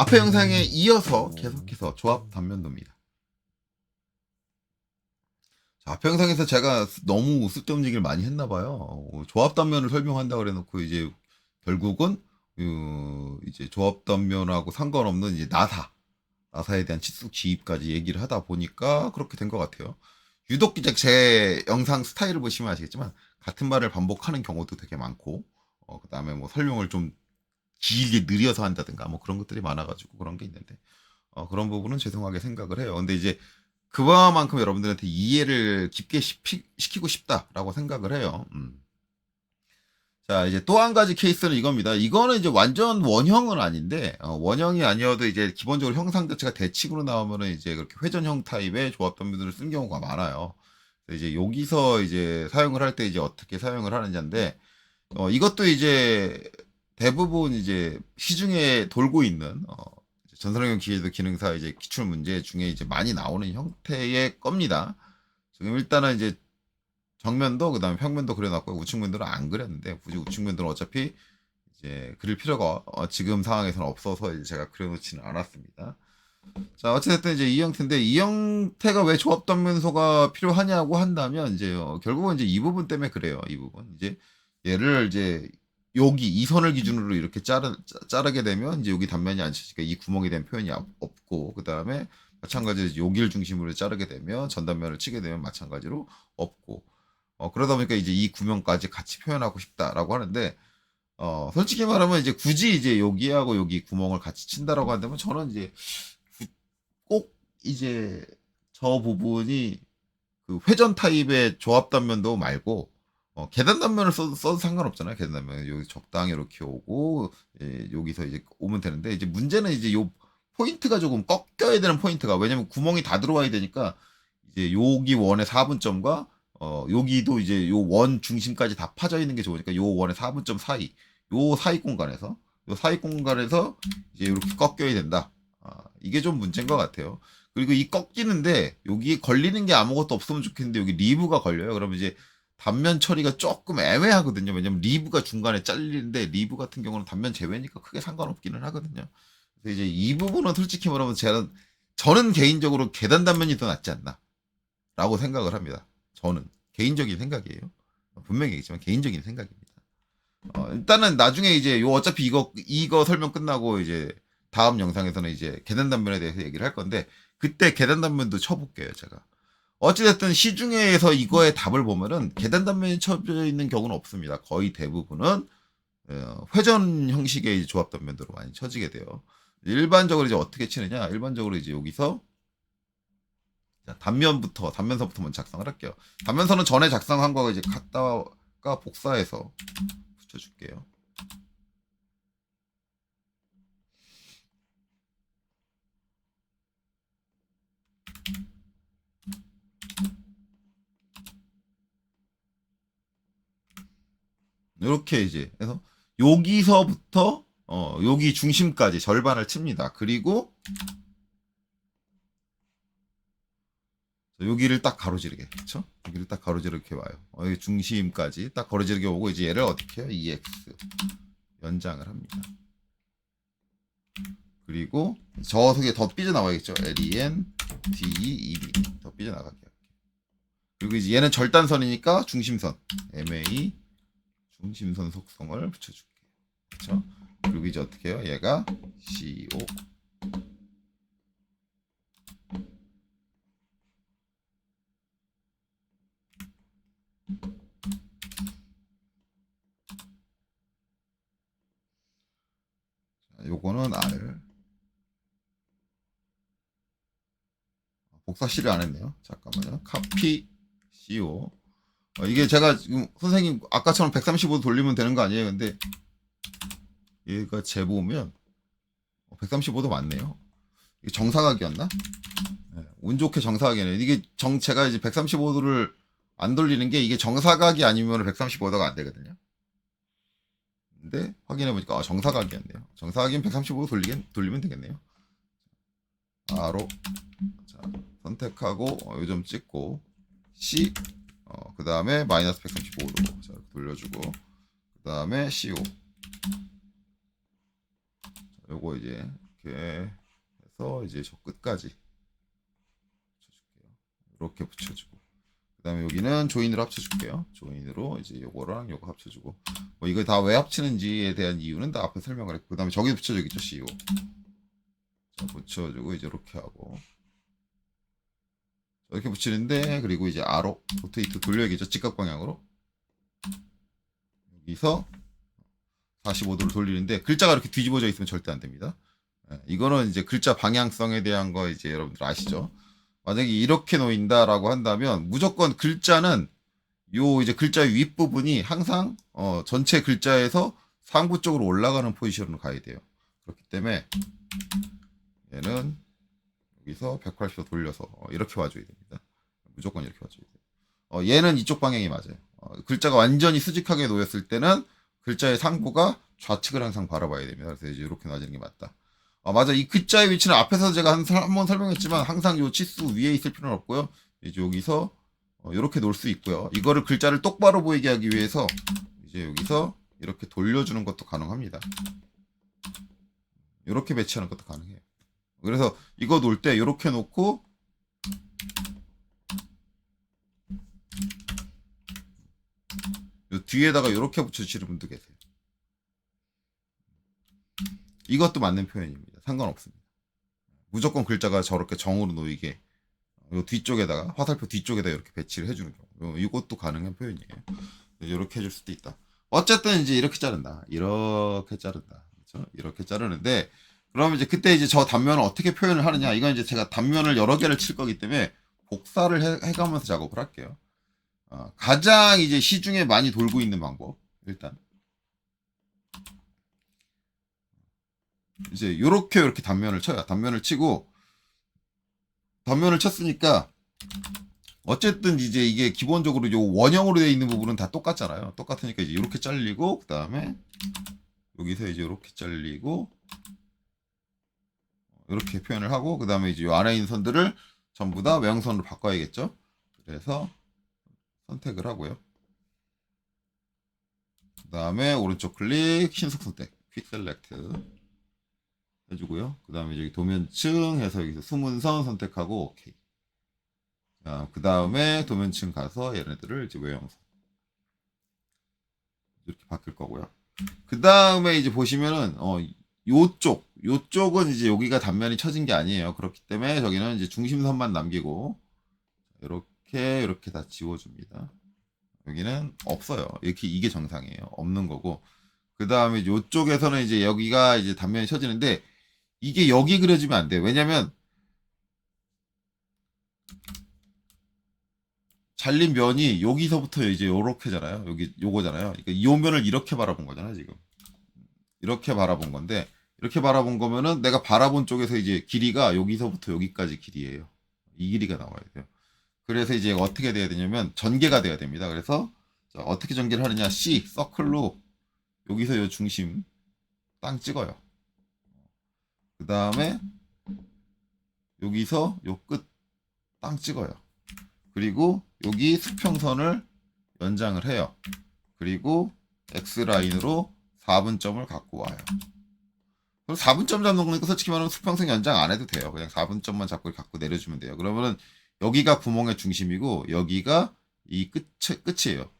앞에 영상에 이어서 계속해서 조합 단면도입니다. 자, 앞에 영상에서 제가 너무 쓸데없는 얘기를 많이 했나봐요. 조합 단면을 설명한다고 그래놓고 이제 결국은 이제 조합 단면하고 상관없는 이제 나사에 대한 치수 기입까지 얘기를 하다 보니까 그렇게 된 것 같아요. 유독 이제 제 영상 스타일을 보시면 아시겠지만 같은 말을 반복하는 경우도 되게 많고, 그 다음에 뭐 설명을 좀 길게 느려서 한다든가 뭐 그런 것들이 많아가지고 그런 게 있는데, 그런 부분은 죄송하게 생각을 해요. 근데 이제 그만큼 여러분들한테 이해를 깊게 시키고 싶다라고 생각을 해요. 자, 이제 또 한 가지 케이스는 이겁니다. 이거는 이제 완전 원형은 아닌데, 원형이 아니어도 이제 기본적으로 형상 자체가 대칭으로 나오면은 이제 그렇게 회전형 타입의 조합 단면들을 쓴 경우가 많아요. 그래서 이제 여기서 이제 사용을 할 때 이제 어떻게 사용을 하느냐인데, 이것도 이제 대부분 이제 시중에 돌고 있는, 전산응용 기계도 기능사 이제 기출 문제 중에 이제 많이 나오는 형태의 겁니다. 지금 일단은 이제 정면도 그다음에 평면도 그려놨고 우측면도는 안 그렸는데, 굳이 우측면도는 어차피 이제 그릴 필요가 지금 상황에서는 없어서 이제 제가 그려놓지는 않았습니다. 자, 어쨌든 이제 이 형태인데, 이 형태가 왜 조합 단면소가 필요하냐고 한다면 이제 결국은 이제 이 부분 때문에 그래요. 이 부분 이제 얘를 이제 여기 이 선을 기준으로 이렇게 자르게 되면 이제 여기 단면이 안 쳐지니까 이 구멍에 대한 표현이 없고, 그 다음에 마찬가지로 여기를 중심으로 자르게 되면 전단면을 치게 되면 마찬가지로 없고, 그러다 보니까 이제 이 구멍까지 같이 표현하고 싶다라고 하는데, 솔직히 말하면 이제 굳이 이제 여기하고 여기 구멍을 같이 친다라고 한다면 저는 이제 꼭 이제 저 부분이 그 회전 타입의 조합 단면도 말고, 계단 단면을 써도 상관없잖아요. 계단 단면 여기 적당히 이렇게 오고, 여기서 이제 오면 되는데, 이제 문제는 이제 요 포인트가 조금 꺾여야 되는 포인트가, 왜냐면 구멍이 다 들어와야 되니까 이제 여기 원의 4분점과 여기도 이제 요 원 중심까지 다 파져 있는 게 좋으니까 요 원의 4분점 사이, 요 사이 공간에서 이제 이렇게 꺾여야 된다. 이게 좀 문제인 것 같아요. 그리고 이 꺾이는데 여기 걸리는 게 아무것도 없으면 좋겠는데 여기 리브가 걸려요. 그러면 이제 단면 처리가 조금 애매하거든요. 왜냐면 리브가 중간에 잘리는데, 리브 같은 경우는 단면 제외니까 크게 상관없기는 하거든요. 그래서 이제 이 부분은 솔직히 말하면 저는 개인적으로 계단 단면이 더 낫지 않나 라고 생각을 합니다. 저는 개인적인 생각이에요. 분명히 얘기했지만 개인적인 생각입니다. 일단은 나중에 이제 어차피 이거 설명 끝나고 이제 다음 영상에서는 이제 계단 단면에 대해서 얘기를 할 건데, 그때 계단 단면도 쳐볼게요, 제가. 어찌됐든 시중에서 이거의 답을 보면은 계단 단면이 쳐져 있는 경우는 없습니다. 거의 대부분은 회전 형식의 조합 단면으로 많이 쳐지게 돼요. 일반적으로 이제 어떻게 치느냐? 일반적으로 이제 여기서 단면서부터 먼저 작성을 할게요. 단면서는 전에 작성한 거 이제 갖다가 복사해서 붙여줄게요. 이렇게 이제 해서 여기서부터 여기 중심까지 절반을 칩니다. 그리고 여기를 딱 가로지르게, 그렇죠? 여기를 딱 가로지르게 와요. 여기 중심까지 딱 가로지르게 오고, 이제 얘를 어떻게 해요? EX 연장을 합니다. 그리고 저 속에 더 삐져나와야겠죠? LEN DED 더 삐져나가게 할게요. 그리고 이제 얘는 절단선이니까 중심선 MA 중심선 속성을 붙여줄게요. 그렇죠? 그리고 이제 어떻게 해요? 얘가 CO 요거는 R. 복사시를 안 했네요. 잠깐만요. 카피 CO. 이게 제가 지금 선생님 아까처럼 135도 돌리면 되는 거 아니에요? 근데 얘가 재보면 135도 맞네요. 이게 정사각이었나? 네, 운 좋게 정사각이네. 이게 제가 이제 135도를 안 돌리는 게, 이게 정사각이 아니면 135도가 안 되거든요. 근데 확인해 보니까 정사각이었네요. 정사각이면 135도 돌리면 되겠네요. 바로 자, 선택하고 요점 찍고 C, 그 다음에 마이너스 135도 자, 돌려주고, 그 다음에 CO. 요거 이제 이렇게 해서 이제 저 끝까지 붙여줄게요. 이렇게 붙여주고 그다음에 여기는 조인으로 합쳐줄게요. 조인으로 이제 요거랑 요거 합쳐주고 뭐 이거 다 왜 합치는지에 대한 이유는 다 앞에 설명을 했고 그다음에 저기 붙여주겠죠. CU 자, 붙여주고 이제 이렇게 하고 이렇게 붙이는데 그리고 이제 아로 로테이트 돌려야겠죠. 직각 방향으로 여기서 45도를 돌리는데 글자가 이렇게 뒤집어져 있으면 절대 안 됩니다. 이거는 이제 글자 방향성에 대한 거 이제 여러분들 아시죠? 만약에 이렇게 놓인다라고 한다면 무조건 글자는 요 이제 글자 윗부분이 항상 전체 글자에서 상부 쪽으로 올라가는 포지션으로 가야 돼요. 그렇기 때문에 얘는 여기서 180도 돌려서 이렇게 와줘야 됩니다. 무조건 이렇게 와줘야 돼요. 얘는 이쪽 방향이 맞아요. 글자가 완전히 수직하게 놓였을 때는 글자의 상부가 좌측을 항상 바라봐야 됩니다. 그래서 이제 이렇게 놔지는 게 맞다. 맞아. 이 글자의 위치는 앞에서 제가 한번 설명했지만 항상 요 치수 위에 있을 필요는 없고요. 이제 여기서 이렇게 놓을 수 있고요. 이거를 글자를 똑바로 보이게 하기 위해서 이제 여기서 이렇게 돌려주는 것도 가능합니다. 이렇게 배치하는 것도 가능해요. 그래서 이거 놓을 때 이렇게 놓고 요 뒤에다가 이렇게 붙여주시는 분도 계세요. 이것도 맞는 표현입니다. 상관없습니다. 무조건 글자가 저렇게 정으로 놓이게 요 뒤쪽에다가 화살표 뒤쪽에다 이렇게 배치를 해주는 경우 이것도 가능한 표현이에요. 이렇게 해줄 수도 있다. 어쨌든 이제 이렇게 자른다. 이렇게 자른다. 그렇죠? 이렇게 자르는데 그러면 이제 그때 이제 저 단면을 어떻게 표현을 하느냐 이건 이제 제가 단면을 여러 개를 칠 거기 때문에 복사를 해가면서 작업을 할게요. 가장 이제 시중에 많이 돌고 있는 방법 일단 이제 요렇게 단면을 쳐요. 단면을 치고 단면을 쳤으니까 어쨌든 이제 이게 기본적으로 요 원형으로 되어 있는 부분은 다 똑같잖아요. 똑같으니까 이제 이렇게 잘리고 그다음에 여기서 이제 이렇게 잘리고 이렇게 표현을 하고 그다음에 이제 요 안에 있는 선들을 전부 다 외형선으로 바꿔야겠죠. 그래서 선택을 하고요. 그다음에 오른쪽 클릭 신속 선택 퀵 셀렉트 해주고요. 그다음에 여기 도면층 해서 여기서 숨은선 선택하고 오케이. 그 다음에 도면층 가서 얘네들을 이제 외형선 이렇게 바뀔 거고요. 그 다음에 이제 보시면은 요쪽은 이제 여기가 단면이 쳐진 게 아니에요. 그렇기 때문에 저기는 이제 중심선만 남기고 이렇게 다 지워줍니다. 여기는 없어요. 이렇게 이게 정상이에요. 없는 거고. 그 다음에 요쪽에서는 이제 여기가 이제 단면이 쳐지는데 이게 여기 그려지면 안 돼요. 왜냐면 잘린 면이 여기서부터 이제 요렇게잖아요. 여기 요거잖아요. 그러니까 이 면을 이렇게 바라본 거잖아요, 지금. 이렇게 바라본 건데 이렇게 바라본 거면은 내가 바라본 쪽에서 이제 길이가 여기서부터 여기까지 길이에요. 이 길이가 나와야 돼요. 그래서 이제 어떻게 돼야 되냐면 전개가 돼야 됩니다. 그래서 자, 어떻게 전개를 하느냐? C 서클로 여기서 요 중심 땅 찍어요. 그 다음에 여기서 요 끝 땅 찍어요. 그리고 여기 수평선을 연장을 해요. 그리고 X라인으로 4분점을 갖고 와요. 4분점 잡는 거니까 솔직히 말하면 수평선 연장 안 해도 돼요. 그냥 4분점만 잡고 갖고 내려주면 돼요. 그러면은 여기가 구멍의 중심이고 여기가 이 끝이에요.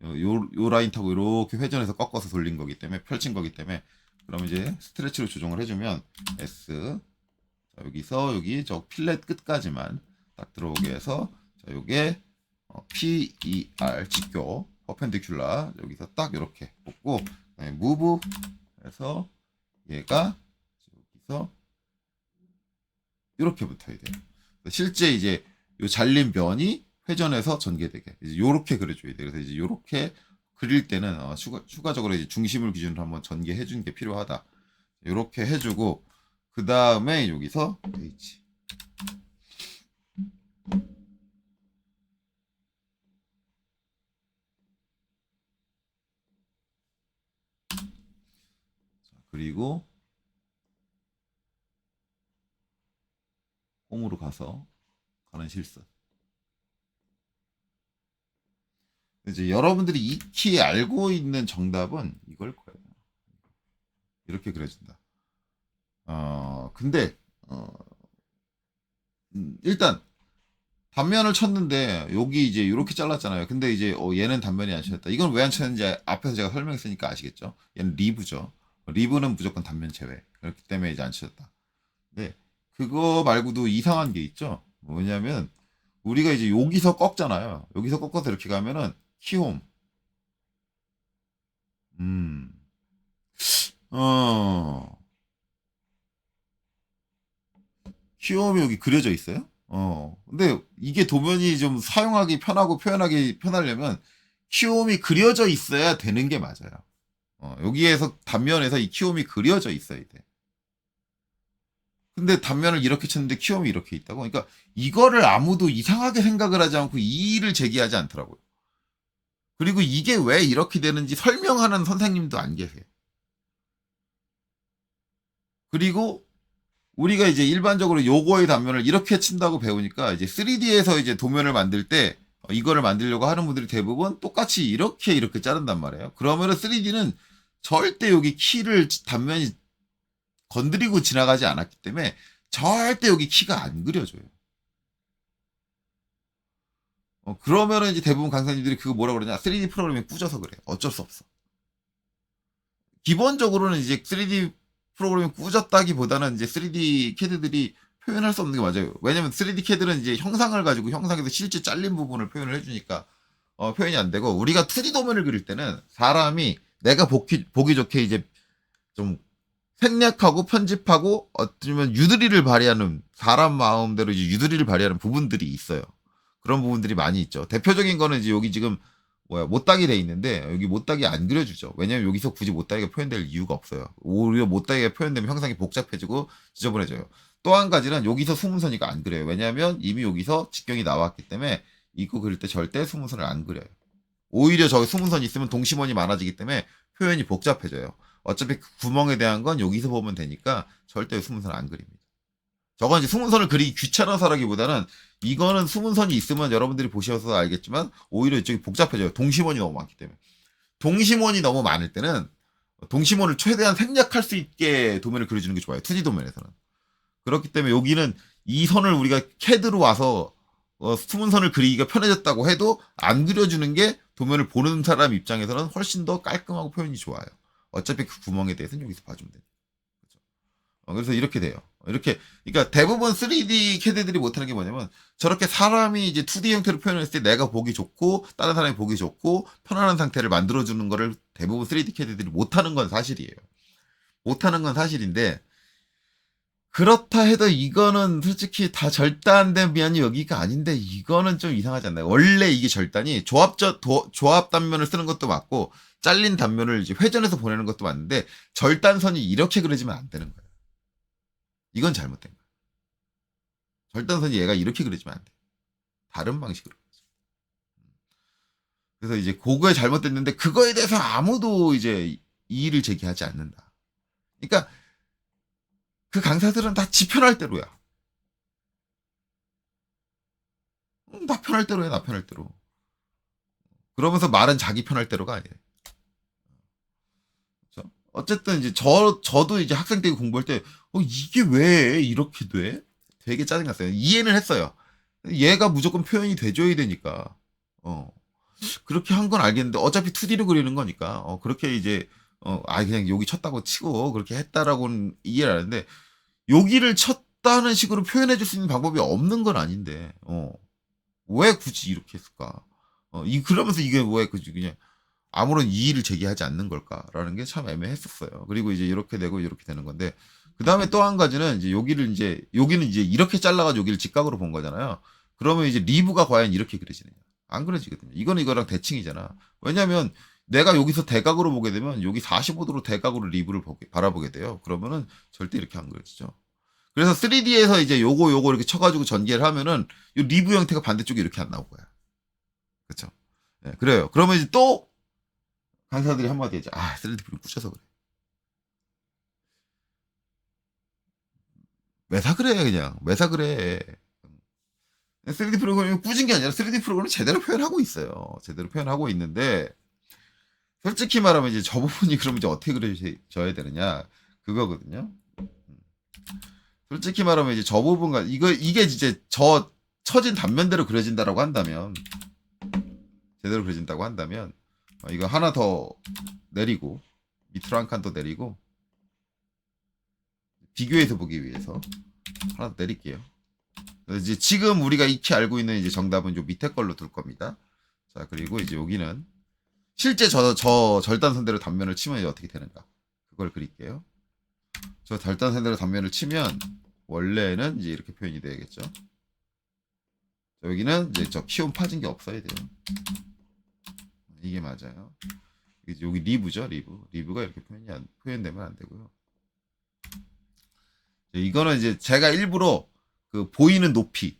요 라인 타고 이렇게 회전해서 꺾어서 돌린 거기 때문에 펼친 거기 때문에 그럼 이제 스트레치로 조정을 해주면 S 자, 여기서 여기 저 필렛 끝까지만 딱 들어오게 해서 자, 요게 PER 직교 퍼펜디큘라 여기서 딱 이렇게 뽑고 무브 해서 얘가 여기서 이렇게 붙어야 돼요. 실제 이제 요 잘린 면이 회전해서 전개되게 이제 요렇게 그려줘야 돼요. 그래서 이제 요렇게 그릴 때는 추가적으로 이제 중심을 기준으로 한번 전개해 주는 게 필요하다. 요렇게 해주고 그 다음에 여기서 H 그리고 홈으로 가서 가는 실선. 이제 여러분들이 익히 알고 있는 정답은 이걸 거예요. 이렇게 그려진다. 근데, 일단, 단면을 쳤는데, 여기 이제 이렇게 잘랐잖아요. 근데 이제, 얘는 단면이 안 쳤다. 이건 왜 안 쳤는지 앞에서 제가 설명했으니까 아시겠죠? 얘는 리브죠. 리브는 무조건 단면 제외. 그렇기 때문에 이제 안 쳤다. 네. 그거 말고도 이상한 게 있죠? 뭐냐면, 우리가 이제 여기서 꺾잖아요. 여기서 꺾어서 이렇게 가면은, 키홈. 음, 어, 키홈이 여기 그려져 있어요? 근데 이게 도면이 좀 사용하기 편하고 표현하기 편하려면, 키움이 그려져 있어야 되는 게 맞아요. 여기에서 단면에서 이 키움이 그려져 있어야 돼. 근데 단면을 이렇게 쳤는데 키움이 이렇게 있다고? 그러니까 이거를 아무도 이상하게 생각을 하지 않고 이의를 제기하지 않더라고요. 그리고 이게 왜 이렇게 되는지 설명하는 선생님도 안 계세요. 그리고 우리가 이제 일반적으로 요거의 단면을 이렇게 친다고 배우니까 이제 3D에서 이제 도면을 만들 때 이거를 만들려고 하는 분들이 대부분 똑같이 이렇게 자른단 말이에요. 그러면은 3D는 절대 여기 키를 단면이 건드리고 지나가지 않았기 때문에 절대 여기 키가 안 그려져요. 그러면은 이제 대부분 강사님들이 그거 뭐라 그러냐? 3D 프로그램이 꾸져서 그래. 어쩔 수 없어. 기본적으로는 이제 3D 프로그램이 꾸졌다기보다는 이제 3D 캐드들이 표현할 수 없는 게 맞아요. 왜냐면 3D 캐드는 이제 형상을 가지고 형상에서 실제 잘린 부분을 표현을 해주니까 표현이 안 되고 우리가 2D 도면을 그릴 때는 사람이 내가 보기 좋게 이제 좀 생략하고 편집하고 어쩌면 유두리를 발휘하는 사람 마음대로 이제 유두리를 발휘하는 부분들이 있어요. 그런 부분들이 많이 있죠. 대표적인 거는 이제 여기 지금 못따기 돼 있는데 여기 못따기 안 그려주죠. 왜냐면 여기서 굳이 못따기가 표현될 이유가 없어요. 오히려 못따기가 표현되면 형상이 복잡해지고 지저분해져요. 또 한 가지는 여기서 수문선이가 안 그려요. 왜냐하면 이미 여기서 직경이 나왔기 때문에 이거 그릴 때 절대 수문선을 안 그려요. 오히려 저기 수문선이 있으면 동심원이 많아지기 때문에 표현이 복잡해져요. 어차피 그 구멍에 대한 건 여기서 보면 되니까 절대 수문선을 안 그립니다. 저건 이제 수문선을 그리기 귀찮아서라기보다는 이거는 수문선이 있으면 여러분들이 보셔서 알겠지만 오히려 이쪽이 복잡해져요. 동심원이 너무 많기 때문에. 동심원이 너무 많을 때는 동심원을 최대한 생략할 수 있게 도면을 그려주는 게 좋아요. 2D 도면에서는. 그렇기 때문에 여기는 이 선을 우리가 캐드로 와서 수문선을 그리기가 편해졌다고 해도 안 그려주는 게 도면을 보는 사람 입장에서는 훨씬 더 깔끔하고 표현이 좋아요. 어차피 그 구멍에 대해서는 여기서 봐주면 돼요. 그래서 이렇게 돼요. 이렇게, 그러니까 대부분 3D 캐드들이 못하는 게 뭐냐면 저렇게 사람이 이제 2D 형태로 표현했을 때 내가 보기 좋고 다른 사람이 보기 좋고 편안한 상태를 만들어주는 거를 대부분 3D 캐드들이 못하는 건 사실이에요. 못하는 건 사실인데 그렇다 해도 이거는 솔직히 다 절단된 면이 여기가 아닌데 이거는 좀 이상하지 않나요? 원래 이게 절단이 조합 단면을 쓰는 것도 맞고 잘린 단면을 이제 회전해서 보내는 것도 맞는데 절단선이 이렇게 그려지면 안 되는 거예요. 이건 잘못된 거예요. 절단선이 얘가 이렇게 그려지면 안 돼. 다른 방식으로. 그래서 이제 그거에 잘못됐는데 그거에 대해서 아무도 이제 이의를 제기하지 않는다. 그러니까 그 강사들은 다 지 편할 대로야. 나 편할 대로 해, 나 편할 대로. 그러면서 말은 자기 편할 대로가 아니에요. 그렇죠? 어쨌든 이제 저도 이제 학생 때 공부할 때, 이게 왜 이렇게 돼? 되게 짜증났어요. 이해는 했어요. 얘가 무조건 표현이 돼줘야 되니까. 그렇게 한 건 알겠는데, 어차피 2D로 그리는 거니까, 그렇게 이제, 그냥 여기 쳤다고 치고, 그렇게 했다라고는 이해를 하는데, 여기를 쳤다는 식으로 표현해 줄 수 있는 방법이 없는 건 아닌데, 왜 굳이 이렇게 했을까? 그러면서 이게 왜 그냥 아무런 이의를 제기하지 않는 걸까라는 게 참 애매했었어요. 그리고 이제 이렇게 되고 이렇게 되는 건데, 그 다음에 또 한 가지는 이제 여기는 이제 이렇게 잘라가지고 여기를 직각으로 본 거잖아요. 그러면 이제 리브가 과연 이렇게 그려지느냐? 안 그려지거든요. 이거는 이거랑 대칭이잖아. 왜냐면 내가 여기서 대각으로 보게 되면 여기 45도로 대각으로 리브를 바라보게 돼요. 그러면은 절대 이렇게 안 그려지죠. 그래서 3D에서 이제 요거 이렇게 쳐가지고 전개를 하면은 이 리브 형태가 반대쪽에 이렇게 안 나올 거야. 그쵸? 네, 그래요. 그러면 이제 또 강사들이 한마디 하죠. 3D 프로 꾸셔서 그래. 왜 사 그래, 그냥. 왜 사 그래. 3D 프로그램이 꾸진 게 아니라 3D 프로그램을 제대로 표현하고 있어요. 제대로 표현하고 있는데, 솔직히 말하면 이제 저 부분이 그러면 이제 어떻게 그려져야 되느냐. 그거거든요. 솔직히 말하면 이제 저 부분과 이게 이제 저 처진 단면대로 그려진다라고 한다면, 제대로 그려진다고 한다면, 이거 하나 더 내리고, 밑으로 한 칸 더 내리고, 비교해서 보기 위해서 하나 더 내릴게요. 이제 지금 우리가 익히 알고 있는 이제 정답은 요 밑에 걸로 둘 겁니다. 자, 그리고 이제 여기는 실제 저 절단선대로 단면을 치면 이제 어떻게 되는가. 그걸 그릴게요. 저 절단선대로 단면을 치면 원래는 이제 이렇게 표현이 되겠죠. 여기는 이제 저 키움 파진 게 없어야 돼요. 이게 맞아요. 여기 리브죠, 리브가 이렇게 표현되면 안 되고요. 이거는 이제 제가 일부러 그 보이는 높이,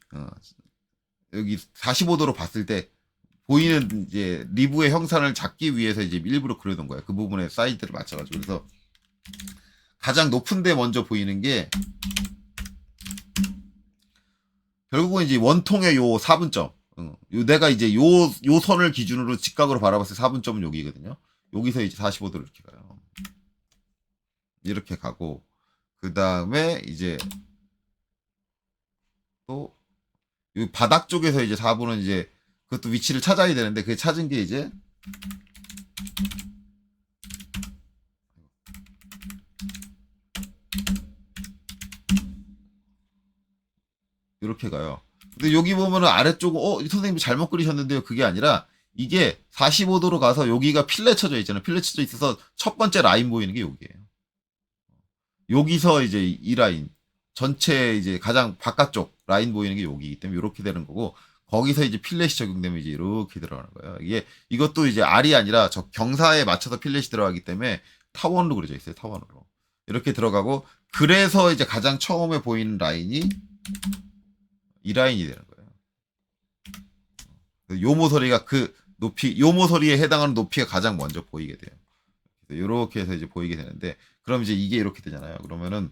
여기 45도로 봤을 때 보이는 이제 리브의 형상을 잡기 위해서 이제 일부러 그려놓은 거예요. 그 부분에 사이드를 맞춰가지고. 그래서 가장 높은 데 먼저 보이는 게 결국은 이제 원통의 요 4분점. 내가 이제 요 선을 기준으로 직각으로 바라봤을 때 4분점은 여기거든요. 여기서 이제 45도로 이렇게 가요. 이렇게 가고, 그 다음에 이제 또, 이 바닥 쪽에서 이제 4분은 이제 그것도 위치를 찾아야 되는데, 그 찾은 게 이제 이렇게 가요. 근데 여기 보면은 아래쪽은 선생님이 잘못 그리셨는데요. 그게 아니라 이게 45도로 가서 여기가 필레 쳐져 있잖아요. 필레 쳐져 있어서 첫 번째 라인 보이는 게 여기예요. 여기서 이제 이 라인 전체 이제 가장 바깥쪽 라인 보이는 게 여기이기 때문에 이렇게 되는 거고, 거기서 이제 필렛이 적용되면 이제 이렇게 들어가는 거예요. 이것도 이제 R이 아니라 저 경사에 맞춰서 필렛이 들어가기 때문에 타원으로 그려져 있어요. 타원으로 이렇게 들어가고, 그래서 이제 가장 처음에 보이는 라인이 이 라인이 되는 거예요. 요 모서리가 그 높이, 요 모서리에 해당하는 높이가 가장 먼저 보이게 돼요. 이렇게 해서 이제 보이게 되는데, 그럼 이제 이게 이렇게 되잖아요. 그러면은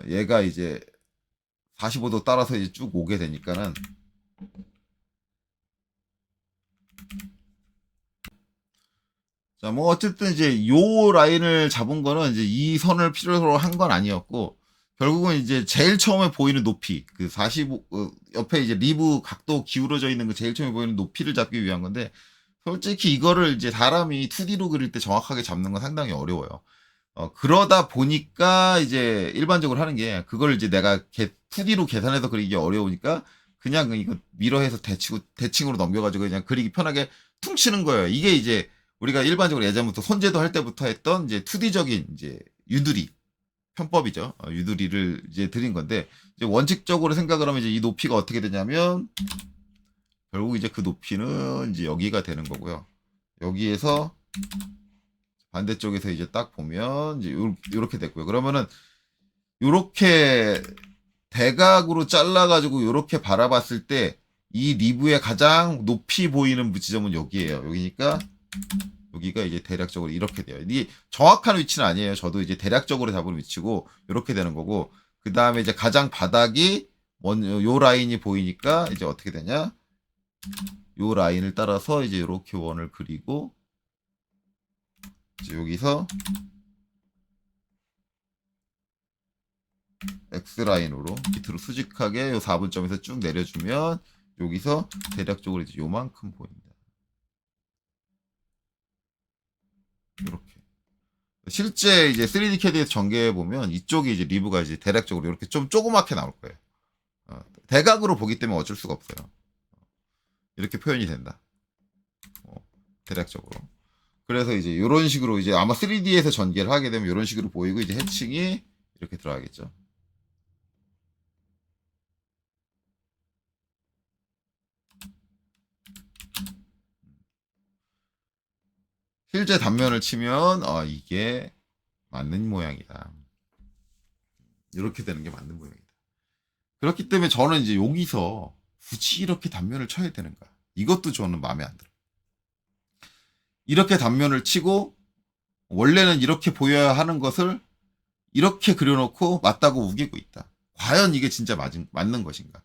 얘가 이제 45도 따라서 이제 쭉 오게 되니까는, 자, 뭐 어쨌든 이제 요 라인을 잡은 거는 이제 이 선을 필요로 한 건 아니었고, 결국은 이제 제일 처음에 보이는 높이, 그 45, 옆에 이제 리브 각도 기울어져 있는 그 제일 처음에 보이는 높이를 잡기 위한 건데, 솔직히 이거를 이제 사람이 2D로 그릴 때 정확하게 잡는 건 상당히 어려워요. 그러다 보니까 이제 일반적으로 하는 게, 그걸 이제 내가 2D로 계산해서 그리기 어려우니까 그냥 이거 미러해서 대칭으로 넘겨가지고 그냥 그리기 편하게 퉁치는 거예요. 이게 이제 우리가 일반적으로 예전부터 손재도 할 때부터 했던 이제 2D적인 이제 유두리 편법이죠. 유두리를 이제 드린 건데, 이제 원칙적으로 생각을 하면 이제 이 높이가 어떻게 되냐면, 결국 이제 그 높이는 이제 여기가 되는 거고요. 여기에서 반대쪽에서 이제 딱 보면 이제 요렇게 됐고요. 그러면은 요렇게 대각으로 잘라가지고 요렇게 바라봤을 때 이 리브의 가장 높이 보이는 지점은 여기예요. 여기니까 여기가 이제 대략적으로 이렇게 돼요. 이게 정확한 위치는 아니에요. 저도 이제 대략적으로 잡은 위치고 이렇게 되는 거고, 그 다음에 이제 가장 바닥이 요 라인이 보이니까 이제 어떻게 되냐? 요 라인을 따라서 이제 이렇게 원을 그리고, 이제 여기서 X라인으로 밑으로 수직하게 요 4분점에서 쭉 내려주면 여기서 대략적으로 이제 요만큼 보인다. 이렇게. 실제 이제 3D CAD에서 전개해 보면 이쪽이 이제 리브가 이제 대략적으로 이렇게 좀 조그맣게 나올 거예요. 대각으로 보기 때문에 어쩔 수가 없어요. 이렇게 표현이 된다. 대략적으로. 그래서 이제 이런 식으로 이제 아마 3D에서 전개를 하게 되면 이런 식으로 보이고, 이제 해칭이 이렇게 들어가겠죠. 실제 단면을 치면 이게 맞는 모양이다. 이렇게 되는 게 맞는 모양이다. 그렇기 때문에 저는 이제 여기서 굳이 이렇게 단면을 쳐야 되는가? 이것도 저는 마음에 안 들어요. 이렇게 단면을 치고 원래는 이렇게 보여야 하는 것을 이렇게 그려놓고 맞다고 우기고 있다. 과연 이게 진짜 맞는 것인가?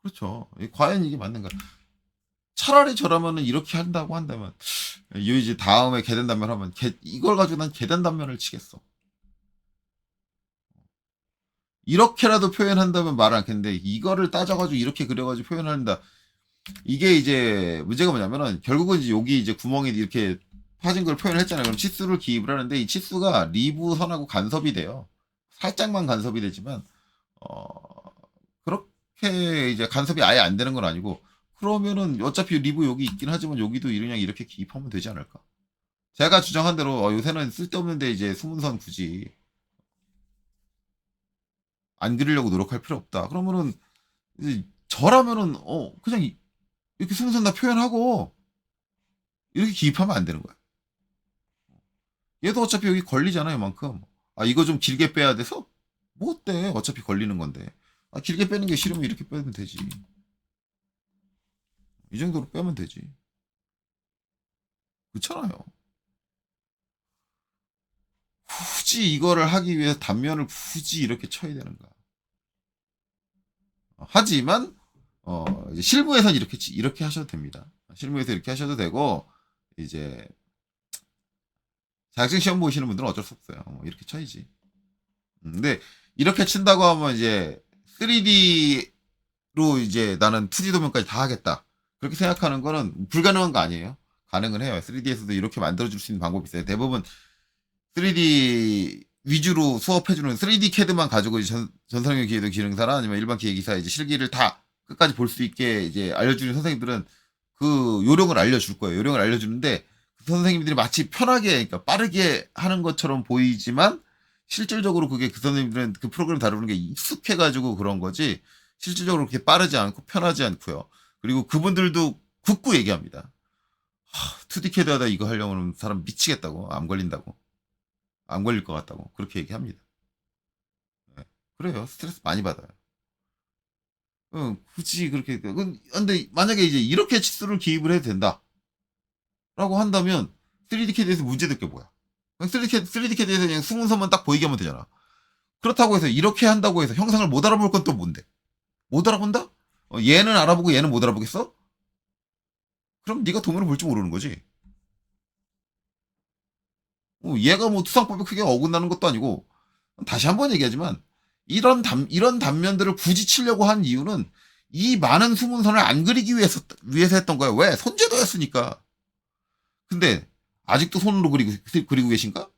그렇죠. 과연 이게 맞는가? 차라리 저라면은 이렇게 한다고 한다면 이 이제 다음에 계단 단면 하면 이걸 가지고 난 계단 단면을 치겠어. 이렇게라도 표현한다면 말을 않겠는데 이거를 따져가지고 이렇게 그려가지고 표현한다. 이게 이제 문제가 뭐냐면은 결국은 이제 여기 이제 구멍이 이렇게 파진 걸 표현했잖아요. 그럼 치수를 기입을 하는데 이 치수가 리브선하고 간섭이 돼요. 살짝만 간섭이 되지만 그렇게 이제 간섭이 아예 안 되는 건 아니고 그러면은 어차피 리브 여기 있긴 하지만 여기도 그냥 이렇게 기입하면 되지 않을까? 제가 주장한 대로 요새는 쓸데없는데 이제 수문선 굳이 안 그리려고 노력할 필요 없다. 그러면은 이제 저라면은 그냥 이렇게 수문선 다 표현하고 이렇게 기입하면 안 되는 거야. 얘도 어차피 여기 걸리잖아 요만큼. 아 이거 좀 길게 빼야 돼서? 뭐 어때? 어차피 걸리는 건데. 아 길게 빼는 게 싫으면 이렇게 빼면 되지. 이 정도로 빼면 되지. 그렇잖아요. 굳이 이거를 하기 위해서 단면을 굳이 이렇게 쳐야 되는가? 하지만 이제 실무에선 이렇게 하셔도 됩니다. 실무에서 이렇게 하셔도 되고 이제 자격증 시험 보시는 분들은 어쩔 수 없어요. 이렇게 쳐야지. 근데 이렇게 친다고 하면 이제 3D로 이제 나는 2D 도면까지 다 하겠다. 그렇게 생각하는 거는 불가능한 거 아니에요. 가능은 해요. 3D에서도 이렇게 만들어줄 수 있는 방법이 있어요. 대부분 3D 위주로 수업해주는 3D 캐드만 가지고 전산형 기계도 기능사나 아니면 일반 기계기사 이제 실기를 다 끝까지 볼 수 있게 이제 알려주는 선생님들은 그 요령을 알려줄 거예요. 요령을 알려주는데 그 선생님들이 마치 편하게, 그러니까 빠르게 하는 것처럼 보이지만 실질적으로 그게 그 선생님들은 그 프로그램 다루는 게 익숙해가지고 그런 거지 실질적으로 그렇게 빠르지 않고 편하지 않고요. 그리고 그분들도 굳고 얘기합니다. 2D 캐드 하다 이거 하려면 사람 미치겠다고, 암 걸린다고. 안 걸릴 것 같다고 그렇게 얘기합니다. 네. 그래요. 스트레스 많이 받아요. 굳이 그렇게 근데 만약에 이제 이렇게 치수를 기입을 해도 된다라고 한다면 3D 캐드에서 문제될 게 뭐야? 3D 캐드에서 그냥 수문선만 딱 보이게 하면 되잖아. 그렇다고 해서 이렇게 한다고 해서 형상을 못 알아볼 건 또 뭔데? 못 알아본다? 얘는 알아보고 얘는 못 알아보겠어? 그럼 네가 도면을 볼 줄 모르는 거지. 얘가 뭐 투상법에 크게 어긋나는 것도 아니고 다시 한번 얘기하지만 이런 단면들을 굳이 치려고 한 이유는 이 많은 수문선을 안 그리기 위해서 했던 거야. 왜? 손재도였으니까. 근데 아직도 손으로 그리고 계신가?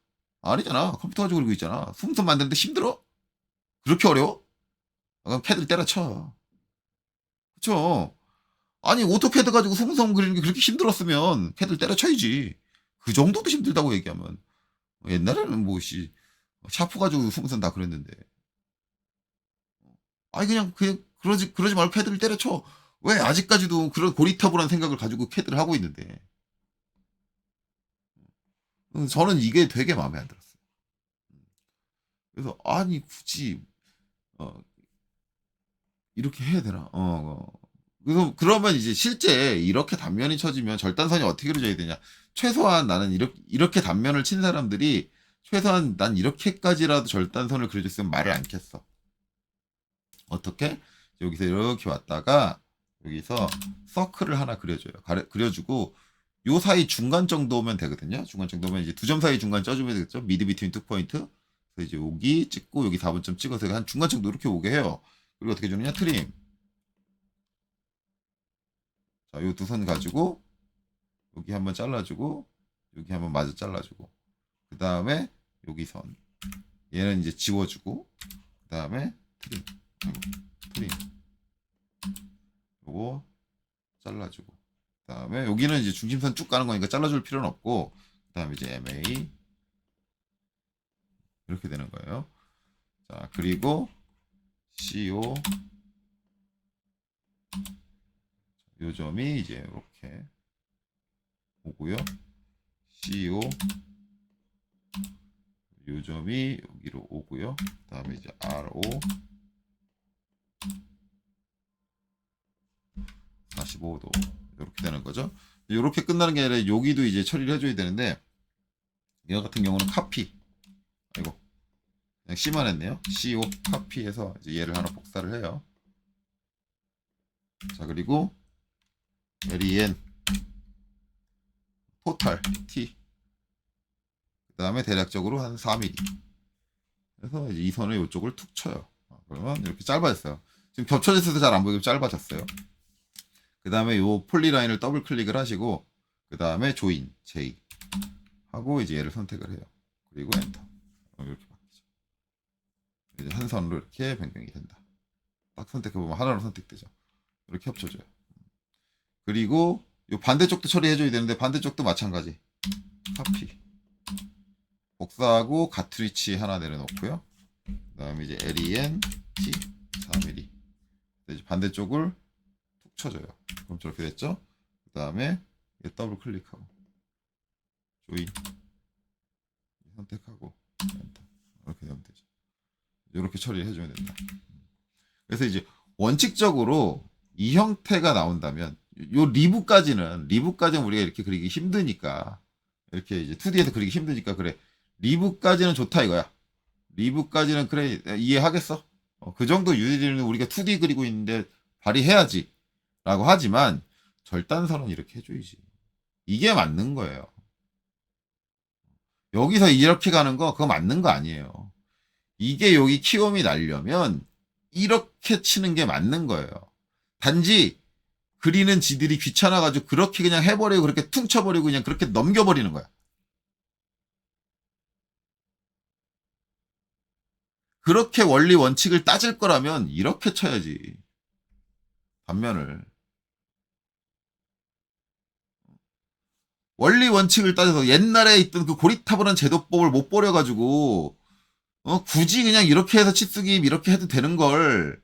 아니잖아. 컴퓨터 가지고 그리고 있잖아. 수문선 만드는데 힘들어? 그렇게 어려워? 그럼 캐드를 때려쳐. 그쵸? 아니 오토캐드 가지고 수문선 그리는 게 그렇게 힘들었으면 캐드를 때려쳐야지. 그 정도도 힘들다고 얘기하면 옛날에는 뭐씨 샤프 가지고 수문선 다 그렸는데. 아니 그냥 그러지 말고 캐드를 때려쳐. 왜 아직까지도 그런 고리타분한 생각을 가지고 캐드를 하고 있는데. 저는 이게 되게 마음에 안 들었어요. 그래서 아니 굳이 어, 이렇게 해야 되나? 그래서 그러면 이제 실제 이렇게 단면이 쳐지면 절단선이 어떻게 그려져야 되냐? 최소한 나는 이렇게 단면을 친 사람들이 최소한 난 이렇게까지라도 절단선을 그려줬으면 말을 않겠어. 어떻게? 여기서 이렇게 왔다가 여기서 서클을 하나 그려줘요. 그려주고 요 사이 중간 정도면 되거든요. 중간 정도면 이제 두 점 사이 중간 쪄주면 되겠죠. 미드 비트윈 투 포인트. 그래서 이제 여기 찍고 여기 4분점 찍어서 한 중간 정도 이렇게 오게 해요. 그리고 어떻게 주느냐? 트림. 자, 요 두 선 가지고 여기 한번 잘라주고 여기 한번 마저 잘라주고 그 다음에 여기 선 얘는 이제 지워주고 그 다음에 트림. 트림. 요거 잘라주고 그 다음에 여기는 이제 중심선 쭉 가는 거니까 잘라줄 필요는 없고 그 다음에 이제 MA 이렇게 되는 거예요. 자 그리고 CO 요 점이 이제 이렇게 오고요. CO 요 점이 여기로 오고요. 그 다음에 이제 RO 45도 이렇게 되는 거죠. 이렇게 끝나는 게 아니라 여기도 이제 처리를 해줘야 되는데 얘 같은 경우는 카피 아이고 그냥 C만 했네요. CO 카피해서 이제 얘를 하나 복사를 해요. 자 그리고 len 토탈 t 그 다음에 대략적으로 한 4mm. 그래서 이제 이 선을 이쪽을 툭 쳐요. 그러면 이렇게 짧아졌어요. 지금 겹쳐져 있어서 잘 안 보이고 짧아졌어요. 그 다음에 요 폴리라인을 더블 클릭을 하시고 그 다음에 조인 J 하고 이제 얘를 선택을 해요. 그리고 엔터. 이렇게 바뀌죠. 이제 한 선으로 이렇게 변경이 된다. 딱 선택해보면 하나로 선택되죠. 이렇게 합쳐져요. 그리고 요 반대쪽도 처리해줘야 되는데 반대쪽도 마찬가지. 카피. 복사하고 가트리치 하나 내려놓고요. 그 다음에 이제 len t 4mm. 이제 반대쪽을 툭 쳐줘요. 그럼 저렇게 됐죠? 그 다음에 더블 클릭하고 조인 선택하고 엔터. 이렇게 되면 되죠. 이렇게 처리해주면 된다. 그래서 이제 원칙적으로 이 형태가 나온다면 요 리브까지는 우리가 이렇게 그리기 힘드니까 이렇게 이제 2D에서 그리기 힘드니까 그래 리브까지는 좋다 이거야. 리브까지는 그래 이해하겠어. 그 정도 유리는 우리가 2D 그리고 있는데 발휘해야지 라고 하지만 절단선은 이렇게 해줘야지. 이게 맞는 거예요. 여기서 이렇게 가는 거 그거 맞는 거 아니에요. 이게 여기 키움이 나려면 이렇게 치는 게 맞는 거예요. 단지 그리는 지들이 귀찮아가지고 그렇게 그냥 해버리고 그렇게 퉁쳐버리고 그냥 그렇게 넘겨버리는 거야. 그렇게 원리 원칙을 따질 거라면 이렇게 쳐야지. 단면을. 원리 원칙을 따져서 옛날에 있던 그 고리타분한 제도법을 못 버려가지고 굳이 그냥 이렇게 해서 치수기 이렇게 해도 되는 걸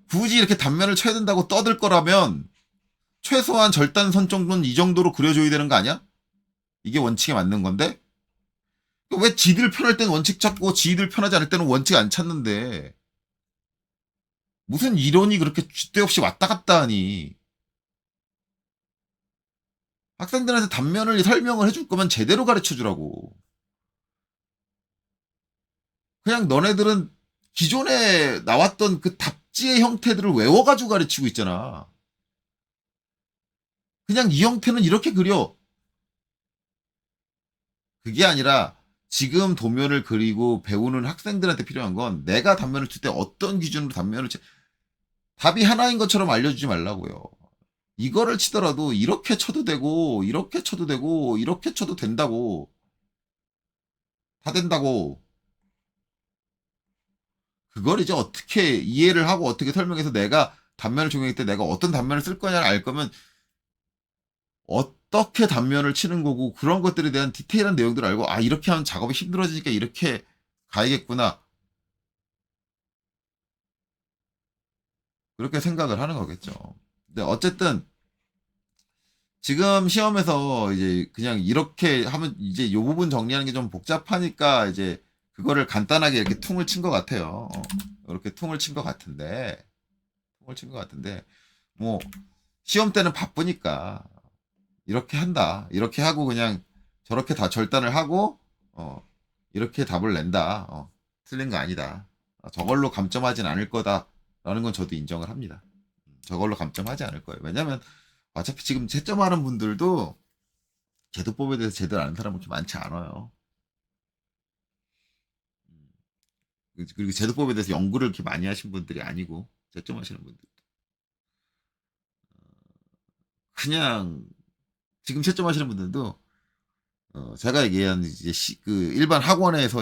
굳이 이렇게 단면을 쳐야 된다고 떠들 거라면 최소한 절단선 정도는 이 정도로 그려줘야 되는 거 아니야? 이게 원칙에 맞는 건데? 왜 지들 편할 때는 원칙 찾고 지들 편하지 않을 때는 원칙 안 찾는데 무슨 이론이 그렇게 줏대 없이 왔다 갔다 하니. 학생들한테 단면을 설명을 해줄 거면 제대로 가르쳐 주라고. 그냥 너네들은 기존에 나왔던 그 답지의 형태들을 외워가지고 가르치고 있잖아. 그냥 이 형태는 이렇게 그려. 그게 아니라 지금 도면을 그리고 배우는 학생들한테 필요한 건 내가 단면을 칠 때 어떤 기준으로 단면을 답이 하나인 것처럼 알려주지 말라고요. 이거를 치더라도 이렇게 쳐도 되고 이렇게 쳐도 되고 이렇게 쳐도 된다고. 다 된다고. 그걸 이제 어떻게 이해를 하고 어떻게 설명해서 내가 단면을 적용할 때 내가 어떤 단면을 쓸 거냐를 알 거면 어떻게 단면을 치는 거고 그런 것들에 대한 디테일한 내용들을 알고 아 이렇게 하면 작업이 힘들어지니까 이렇게 가야겠구나. 그렇게 생각을 하는 거겠죠. 근데 어쨌든 지금 시험에서 이제 그냥 이렇게 하면 이제 요 부분 정리하는 게 좀 복잡하니까 이제 그거를 간단하게 이렇게 퉁을 친 것 같아요. 이렇게 퉁을 친 것 같은데 뭐 시험 때는 바쁘니까 이렇게 한다. 이렇게 하고 그냥 저렇게 다 절단을 하고 이렇게 답을 낸다. 틀린 거 아니다. 저걸로 감점하진 않을 거다라는 건 저도 인정을 합니다. 저걸로 감점하지 않을 거예요. 왜냐면 어차피 지금 채점하는 분들도 제도법에 대해서 제대로 아는 사람은 그렇게 많지 않아요. 그리고 제도법에 대해서 연구를 그렇게 많이 하신 분들이 아니고 채점하시는 분들 그냥 지금 채점하시는 분들도 제가 얘기한 이제 그 일반 학원에서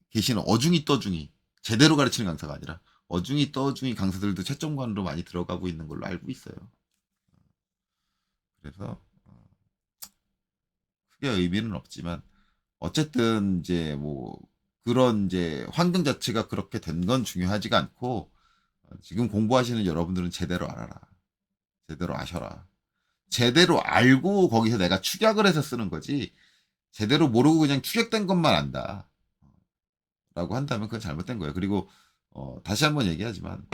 계시는 어중이 떠중이 제대로 가르치는 강사가 아니라 어중이 떠중이 강사들도 채점관으로 많이 들어가고 있는 걸로 알고 있어요. 그래서 크게 의미는 없지만 어쨌든 이제 뭐 그런 이제 환경 자체가 그렇게 된 건 중요하지가 않고 지금 공부하시는 여러분들은 제대로 알아라. 제대로 아셔라. 제대로 알고 거기서 내가 축약을 해서 쓰는 거지 제대로 모르고 그냥 축약된 것만 안다. 라고 한다면 그건 잘못된 거예요. 그리고 다시 한번 얘기하지만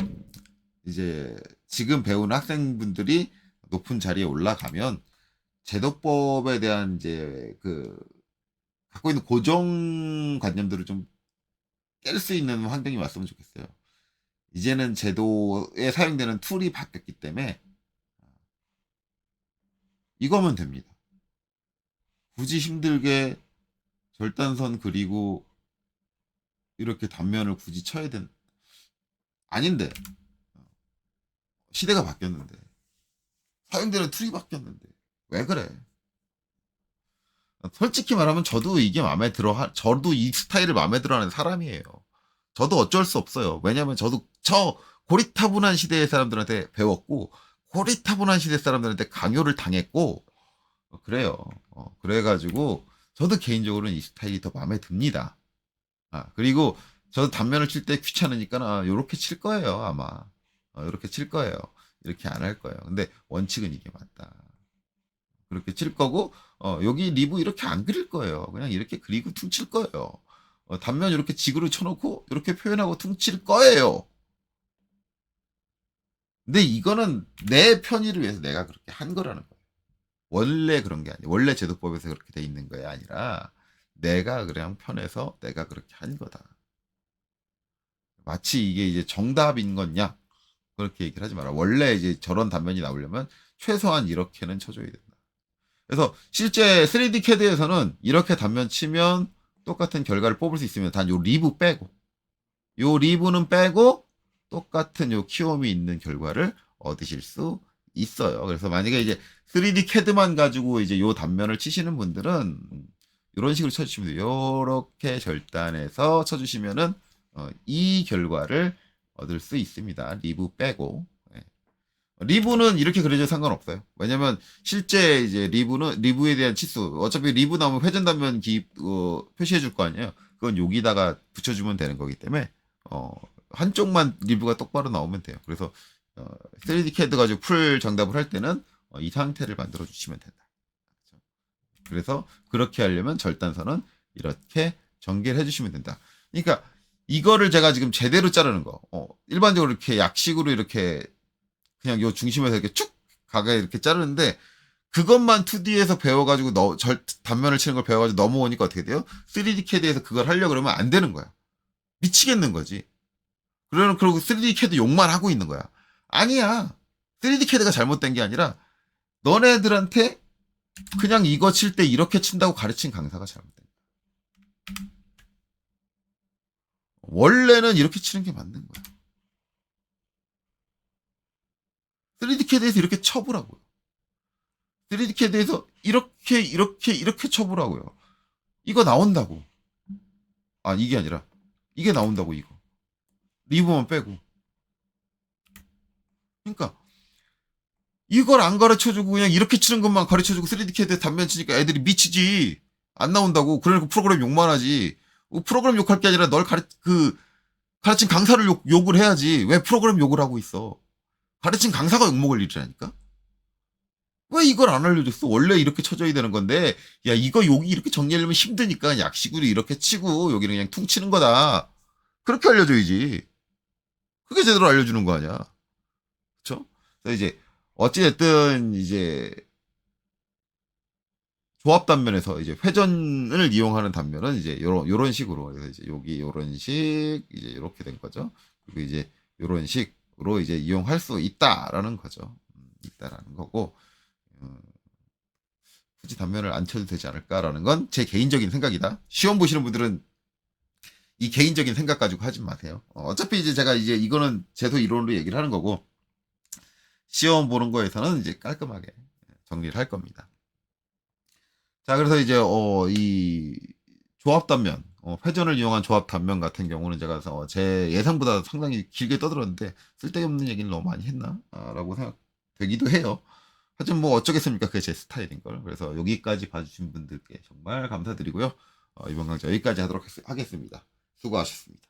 이제 지금 배우는 학생분들이 높은 자리에 올라가면 제도법에 대한 이제 그 갖고 있는 고정관념들을 좀 깰 수 있는 환경이 왔으면 좋겠어요. 이제는 제도에 사용되는 툴이 바뀌었기 때문에 이거면 됩니다. 굳이 힘들게 절단선 그리고 이렇게 단면을 굳이 쳐야 된 아닌데 시대가 바뀌었는데 사용되는 툴이 바뀌었는데 왜 그래? 솔직히 말하면 저도 이게 마음에 들어 저도 이 스타일을 마음에 들어하는 사람이에요. 저도 어쩔 수 없어요. 왜냐면 저도 저 고리타분한 시대의 사람들한테 배웠고 고리타분한 시대 사람들한테 강요를 당했고 그래요. 그래가지고 저도 개인적으로는 이 스타일이 더 마음에 듭니다. 그리고 저도 단면을 칠 때 귀찮으니까 요렇게 칠 거예요 아마. 요렇게 칠 거예요. 이렇게 안 할 거예요. 근데 원칙은 이게 맞다. 그렇게 칠 거고 여기 리브 이렇게 안 그릴 거예요. 그냥 이렇게 그리고 퉁칠 거예요. 단면 이렇게 직으로 쳐놓고 이렇게 표현하고 퉁칠 거예요. 근데 이거는 내 편의를 위해서 내가 그렇게 한 거라는 거예요. 원래 그런 게 아니에요. 원래 제도법에서 그렇게 돼 있는 거야 아니라 내가 그냥 편해서 내가 그렇게 한 거다. 마치 이게 이제 정답인 거냐 그렇게 얘기를 하지 마라. 원래 이제 저런 단면이 나오려면 최소한 이렇게는 쳐줘야 된다. 그래서 실제 3D CAD에서는 이렇게 단면 치면 똑같은 결과를 뽑을 수 있으면 단 요 리브 빼고 요 리브는 빼고 똑같은 요 키움이 있는 결과를 얻으실 수 있어요. 그래서 만약에 이제 3D CAD만 가지고 이제 요 단면을 치시는 분들은 이런 식으로 쳐주시면 돼요. 요렇게 절단해서 쳐주시면은 이 결과를 얻을 수 있습니다. 리브 빼고. 예. 리브는 이렇게 그려도 상관없어요. 왜냐면 실제 이제 리브에 대한 치수 어차피 리브 나오면 회전 단면 표시해 줄 거 아니에요. 그건 여기다가 붙여주면 되는 거기 때문에 한쪽만 리브가 똑바로 나오면 돼요. 그래서 3D CAD 가지고 풀 정답을 할 때는 이 상태를 만들어 주시면 된다. 그래서 그렇게 하려면 절단선은 이렇게 전개를 해주시면 된다. 그러니까 이거를 제가 지금 제대로 자르는 거, 일반적으로 이렇게 약식으로 이렇게 그냥 요 중심에서 이렇게 쭉 가게 이렇게 자르는데 그것만 2D에서 배워가지고 단면을 치는 걸 배워가지고 넘어오니까 어떻게 돼요? 3D CAD에서 그걸 하려고 그러면 안 되는 거야. 미치겠는 거지. 그리고 3D CAD 욕만 하고 있는 거야. 아니야. 3D CAD가 잘못된 게 아니라 너네들한테 그냥 이거 칠 때 이렇게 친다고 가르친 강사가 잘못된 거야. 원래는 이렇게 치는 게 맞는 거야. 3D CAD에서 이렇게 쳐보라고요. 3D CAD에서 이렇게 쳐보라고요. 이거 나온다고. 이게 아니라 이게 나온다고 이거. 리브만 빼고. 그러니까 이걸 안 가르쳐주고 그냥 이렇게 치는 것만 가르쳐주고 3D CAD 단면 치니까 애들이 미치지. 안 나온다고. 그러니까 프로그램 욕만 하지. 프로그램 욕할 게 아니라 가르친 강사를 욕을 해야지. 왜 프로그램 욕을 하고 있어? 가르친 강사가 욕먹을 일이라니까? 왜 이걸 안 알려줬어? 원래 이렇게 쳐줘야 되는 건데, 야, 이거 여기 이렇게 정리하려면 힘드니까 약식으로 이렇게 치고, 여기는 그냥 퉁치는 거다. 그렇게 알려줘야지. 그게 제대로 알려주는 거 아니야. 그쵸? 그래서 이제, 어찌됐든, 이제, 조합 단면에서 이제 회전을 이용하는 단면은 이제 요런 식으로, 그래서 이제 여기 요런 식, 이제 이렇게 된 거죠. 그리고 이제 요런 식으로 이제 이용할 수 있다라는 거죠. 있다라는 거고, 굳이 단면을 안 쳐도 되지 않을까라는 건 제 개인적인 생각이다. 시험 보시는 분들은 이 개인적인 생각 가지고 하지 마세요. 어차피 이제 제가 이제 이거는 제도 이론으로 얘기를 하는 거고, 시험 보는 거에서는 이제 깔끔하게 정리를 할 겁니다. 자, 그래서 이제 이 조합 단면, 회전을 이용한 조합 단면 같은 경우는 제가 제 예상보다 상당히 길게 떠들었는데 쓸데없는 얘기를 너무 많이 했나? 라고 생각되기도 해요. 하지만 뭐 어쩌겠습니까? 그게 제 스타일인 걸. 그래서 여기까지 봐주신 분들께 정말 감사드리고요. 이번 강좌 여기까지 하도록 하겠습니다. 수고하셨습니다.